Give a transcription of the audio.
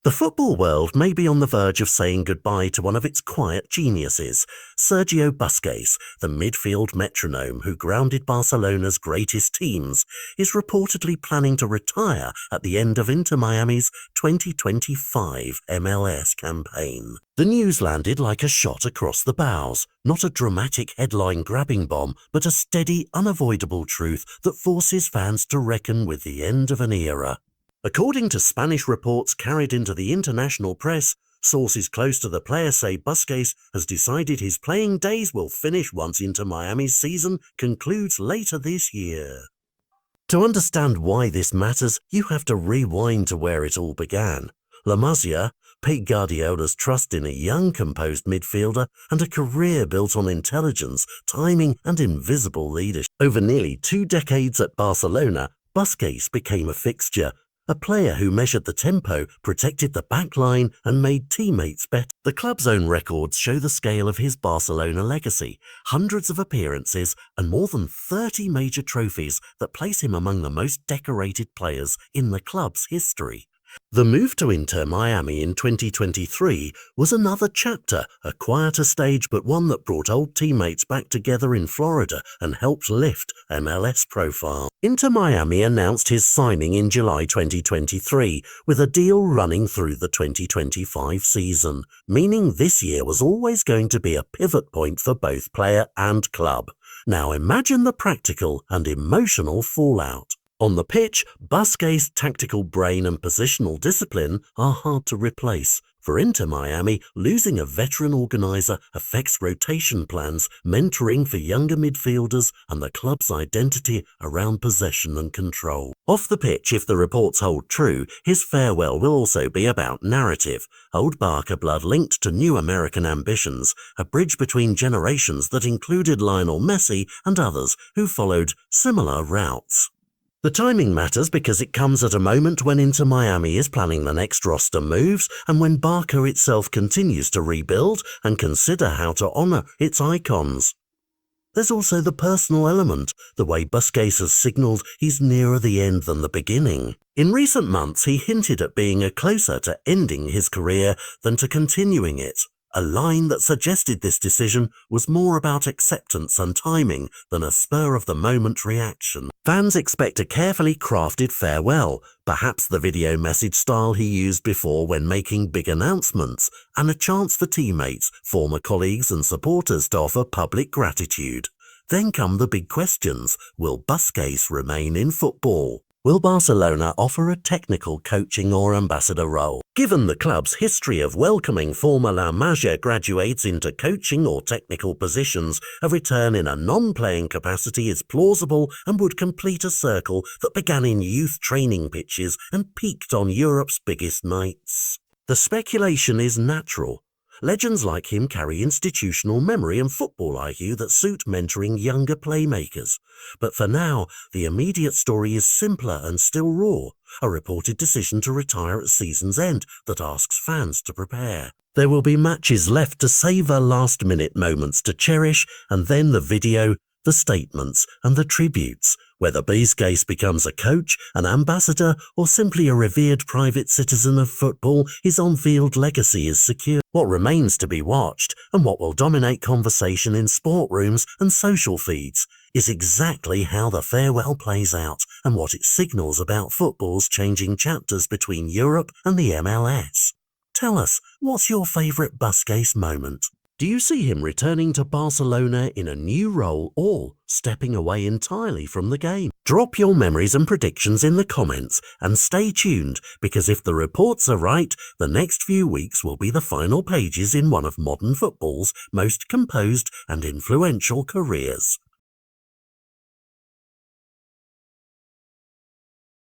The football world may be on the verge of saying goodbye to one of its quiet geniuses, Sergio Busquets, the midfield metronome who grounded Barcelona's greatest teams, is reportedly planning to retire at the end of Inter Miami's 2025 MLS campaign. The news landed like a shot across the bows, not a dramatic headline-grabbing bomb, but a steady, unavoidable truth that forces fans to reckon with the end of an era. According to Spanish reports carried into the international press, sources close to the player say Busquets has decided his playing days will finish once Inter Miami's season concludes later this year. To understand why this matters, you have to rewind to where it all began. La Masia, Pep Guardiola's trust in a young, composed midfielder and a career built on intelligence, timing and invisible leadership. Over nearly 2 decades at Barcelona, Busquets became a fixture. A player who measured the tempo, protected the back line and made teammates better. The club's own records show the scale of his Barcelona legacy, hundreds of appearances and more than 30 major trophies that place him among the most decorated players in the club's history. The move to Inter Miami in 2023 was another chapter, a quieter stage but one that brought old teammates back together in Florida and helped lift MLS profile. Inter Miami announced his signing in July 2023 with a deal running through the 2025 season, meaning this year was always going to be a pivot point for both player and club. Now imagine the practical and emotional fallout. On the pitch, Busquets' tactical brain and positional discipline are hard to replace. For Inter Miami, losing a veteran organizer affects rotation plans, mentoring for younger midfielders, and the club's identity around possession and control. Off the pitch, if the reports hold true, his farewell will also be about narrative. Old Barca blood linked to new American ambitions, a bridge between generations that included Lionel Messi and others who followed similar routes. The timing matters because it comes at a moment when Inter Miami is planning the next roster moves and when Barca itself continues to rebuild and consider how to honour its icons. There's also the personal element, the way Busquets has signalled he's nearer the end than the beginning. In recent months, he hinted at being closer to ending his career than to continuing it. A line that suggested this decision was more about acceptance and timing than a spur-of-the-moment reaction. Fans expect a carefully crafted farewell, perhaps the video message style he used before when making big announcements, and a chance for teammates, former colleagues and supporters to offer public gratitude. Then come the big questions. Will Busquets remain in football? Will Barcelona offer a technical coaching or ambassador role? Given the club's history of welcoming former La Masia graduates into coaching or technical positions, a return in a non-playing capacity is plausible and would complete a circle that began in youth training pitches and peaked on Europe's biggest nights. The speculation is natural. Legends like him carry institutional memory and football IQ that suit mentoring younger playmakers. But for now, the immediate story is simpler and still raw, a reported decision to retire at season's end that asks fans to prepare. There will be matches left to savour last-minute moments to cherish, and then the video, the statements and the tributes. Whether Busquets becomes a coach, an ambassador, or simply a revered private citizen of football, his on-field legacy is secure. What remains to be watched, and what will dominate conversation in sport rooms and social feeds, is exactly how the farewell plays out and what it signals about football's changing chapters between Europe and the MLS. Tell us, what's your favourite Busquets moment? Do you see him returning to Barcelona in a new role or stepping away entirely from the game? Drop your memories and predictions in the comments and stay tuned, because if the reports are right, the next few weeks will be the final pages in one of modern football's most composed and influential careers.